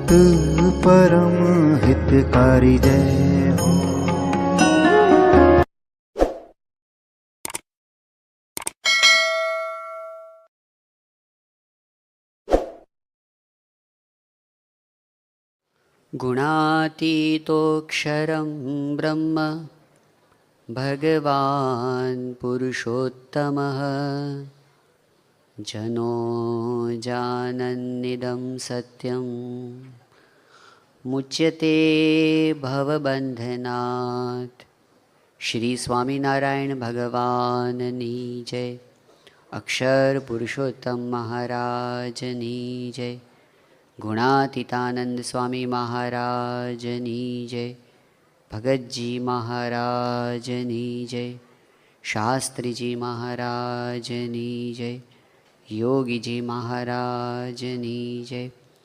भगत परम हितकारी जय हो। गुणातीतोऽक्षरं ब्रह्म भगवान् पुरुषोत्तमः जनो जानन्निदं सत्यं मुच्यते भवबन्धनात्। श्री स्वामिनारायण भगवाननी जय। अक्षर पुरुषोत्तम महाराजनी जय। गुणातीतानंद स्वामी महाराजनी जय। भगतजी महाराजनी जय। शास्त्रीजी महाराजनी जय। योगीजी महाराजनी जय।